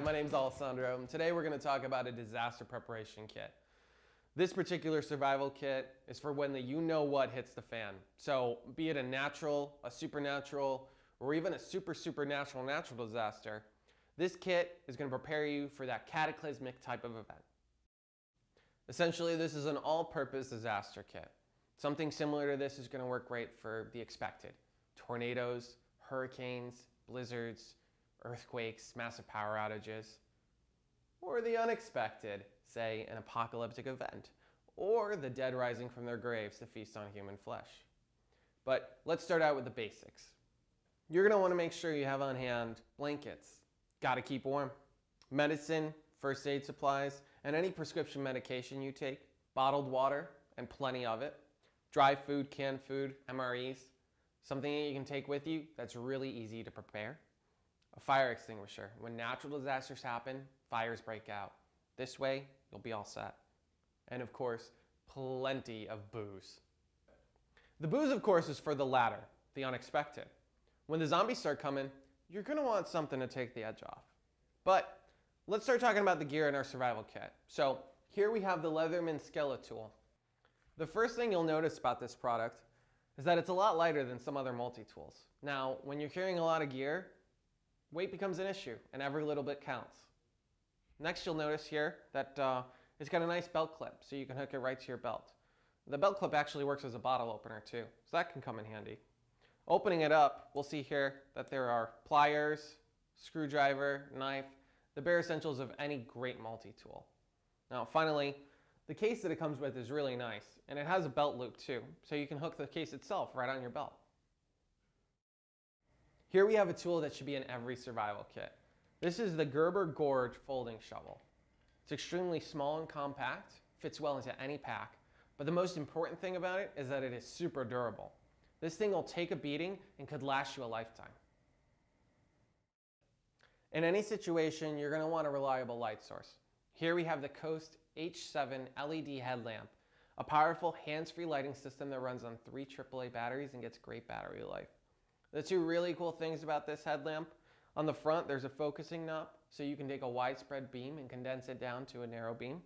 my name's Alessandro, and today we're going to talk about a disaster preparation kit. This particular survival kit is for when the you-know-what hits the fan. So be it a natural, a supernatural, or even a supernatural natural disaster, this kit is going to prepare you for that cataclysmic type of event. Essentially, this is an all-purpose disaster kit. Something similar to this is going to work great for the expected. Tornadoes, hurricanes, blizzards, earthquakes, massive power outages, or the unexpected, say an apocalyptic event, or the dead rising from their graves to feast on human flesh. But let's start out with the basics. You're going to want to make sure you have on hand blankets, got to keep warm, medicine, first aid supplies, and any prescription medication you take, bottled water, and plenty of it, dry food, canned food, MREs, something that you can take with you that's really easy to prepare, a fire extinguisher. When natural disasters happen, fires break out. This way, you'll be all set. And of course, plenty of booze. The booze, of course, is for the latter, the unexpected. When the zombies start coming, you're going to want something to take the edge off. But let's start talking about the gear in our survival kit. So here we have the Leatherman Skeleton. The first thing you'll notice about this product is that it's a lot lighter than some other multi-tools. Now, when you're carrying a lot of gear, weight becomes an issue, and every little bit counts. Next, you'll notice here that it's got a nice belt clip, so you can hook it right to your belt. The belt clip actually works as a bottle opener too, so that can come in handy. Opening it up, we'll see here that there are pliers, screwdriver, knife, the bare essentials of any great multi-tool. Now finally, the case that it comes with is really nice, and it has a belt loop too, so you can hook the case itself right on your belt. Here we have a tool that should be in every survival kit. This is the Gerber Gorge folding shovel. It's extremely small and compact, fits well into any pack, but the most important thing about it is that it is super durable. This thing will take a beating and could last you a lifetime. In any situation, you're going to want a reliable light source. Here we have the Coast H7 LED headlamp, a powerful hands-free lighting system that runs on 3 AAA batteries and gets great battery life. The two really cool things about this headlamp, on the front there's a focusing knob, so you can take a widespread beam and condense it down to a narrow beam.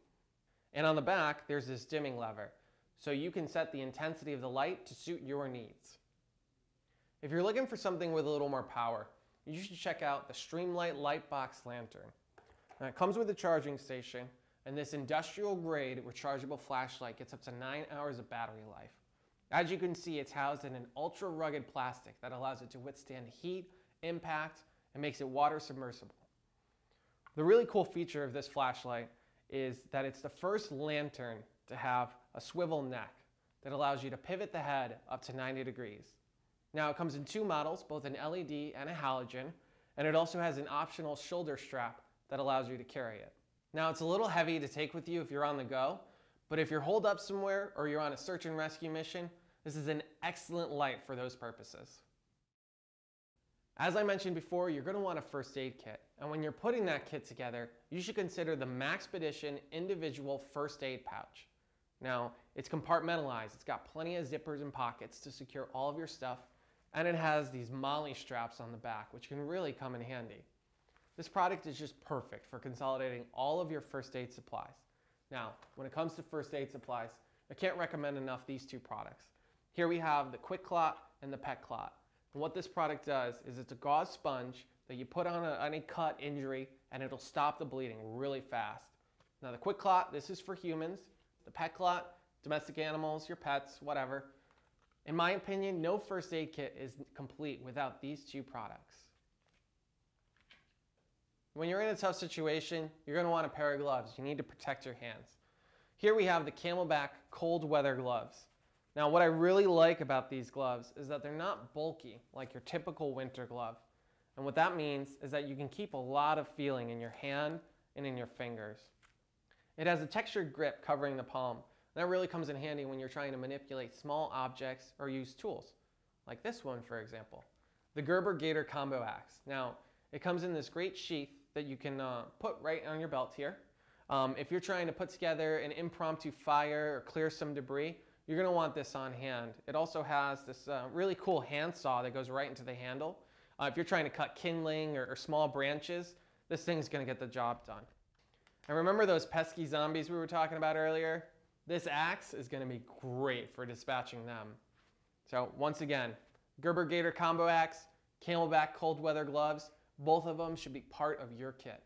And on the back there's this dimming lever, so you can set the intensity of the light to suit your needs. If you're looking for something with a little more power, you should check out the Streamlight LiteBox lantern. Now, it comes with a charging station, and this industrial grade rechargeable flashlight gets up to 9 hours of battery life. As you can see, it's housed in an ultra rugged plastic that allows it to withstand heat, impact, and makes it water submersible. The really cool feature of this flashlight is that it's the first lantern to have a swivel neck that allows you to pivot the head up to 90 degrees. Now it comes in 2 models, both an LED and a halogen, and it also has an optional shoulder strap that allows you to carry it. Now it's a little heavy to take with you if you're on the go, but if you're holed up somewhere or you're on a search and rescue mission, this is an excellent light for those purposes. As I mentioned before, you're going to want a first aid kit, and when you're putting that kit together, you should consider the Maxpedition individual first aid pouch. Now, it's compartmentalized, it's got plenty of zippers and pockets to secure all of your stuff, and it has these MOLLE straps on the back, which can really come in handy. This product is just perfect for consolidating all of your first aid supplies. Now, when it comes to first aid supplies, I can't recommend enough these 2 products. Here we have the QuikClot and the PetClot. And what this product does is it's a gauze sponge that you put on any cut, injury, and it'll stop the bleeding really fast. Now the QuikClot, this is for humans. The PetClot, domestic animals, your pets, whatever. In my opinion, no first aid kit is complete without these 2 products. When you're in a tough situation, you're going to want a pair of gloves. You need to protect your hands. Here we have the Camelbak cold weather gloves. Now what I really like about these gloves is that they're not bulky like your typical winter glove. And what that means is that you can keep a lot of feeling in your hand and in your fingers. It has a textured grip covering the palm. And that really comes in handy when you're trying to manipulate small objects or use tools, like this one for example, the Gerber Gator combo axe. Now it comes in this great sheath that you can put right on your belt here. If you're trying to put together an impromptu fire or clear some debris, you're going to want this on hand. It also has this really cool handsaw that goes right into the handle. If you're trying to cut kindling or small branches, this thing's gonna get the job done. And remember those pesky zombies we were talking about earlier? This axe is gonna be great for dispatching them. So once again, Gerber Gator combo axe, Camelbak cold weather gloves, both of them should be part of your kit.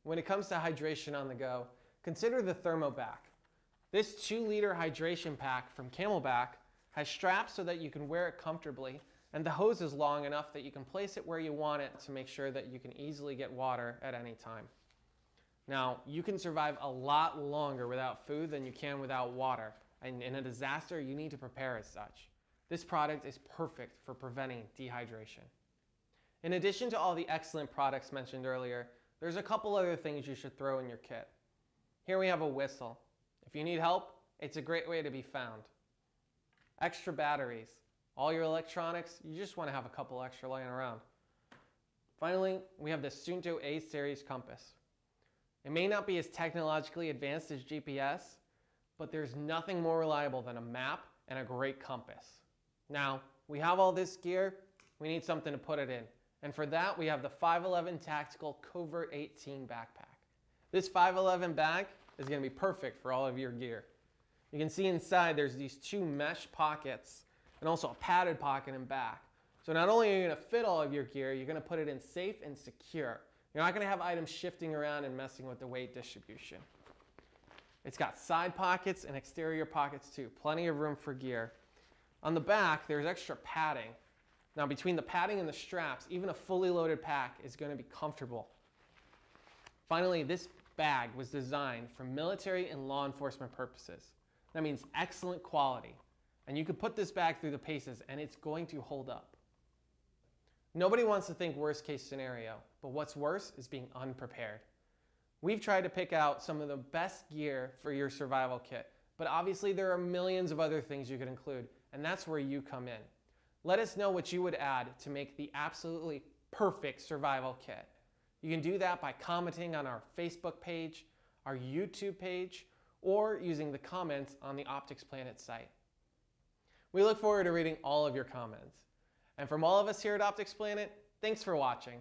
When it comes to hydration on the go, consider the Thermobak. This 2-liter hydration pack from Camelbak has straps so that you can wear it comfortably, and the hose is long enough that you can place it where you want it to make sure that you can easily get water at any time. Now, you can survive a lot longer without food than you can without water, and in a disaster, you need to prepare as such. This product is perfect for preventing dehydration. In addition to all the excellent products mentioned earlier, there's a couple other things you should throw in your kit. Here we have a whistle. If you need help, it's a great way to be found. Extra batteries. All your electronics, you just want to have a couple extra laying around. Finally, we have the Suunto A-Series compass. It may not be as technologically advanced as GPS, but there's nothing more reliable than a map and a great compass. Now, we have all this gear, we need something to put it in. And for that, we have the 511 Tactical Covrt 18 backpack. This 511 bag is going to be perfect for all of your gear. You can see inside there's these 2 mesh pockets and also a padded pocket in back. So not only are you going to fit all of your gear, you're going to put it in safe and secure. You're not going to have items shifting around and messing with the weight distribution. It's got side pockets and exterior pockets too, plenty of room for gear. On the back, there's extra padding. Now between the padding and the straps, even a fully loaded pack is going to be comfortable. Finally, this bag was designed for military and law enforcement purposes. That means excellent quality. And you could put this bag through the paces and it's going to hold up. Nobody wants to think worst case scenario, but what's worse is being unprepared. We've tried to pick out some of the best gear for your survival kit, but obviously there are millions of other things you could include, and that's where you come in. Let us know what you would add to make the absolutely perfect survival kit. You can do that by commenting on our Facebook page, our YouTube page, or using the comments on the OpticsPlanet site. We look forward to reading all of your comments. And from all of us here at OpticsPlanet, thanks for watching.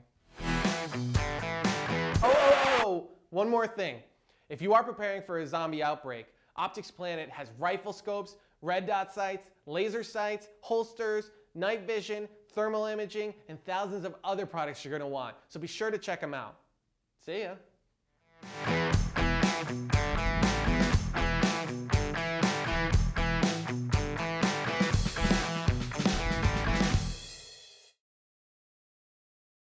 Oh, one more thing. If you are preparing for a zombie outbreak, OpticsPlanet has rifle scopes, red dot sights, laser sights, holsters, night vision, thermal imaging, and thousands of other products you're going to want. So be sure to check them out. See ya.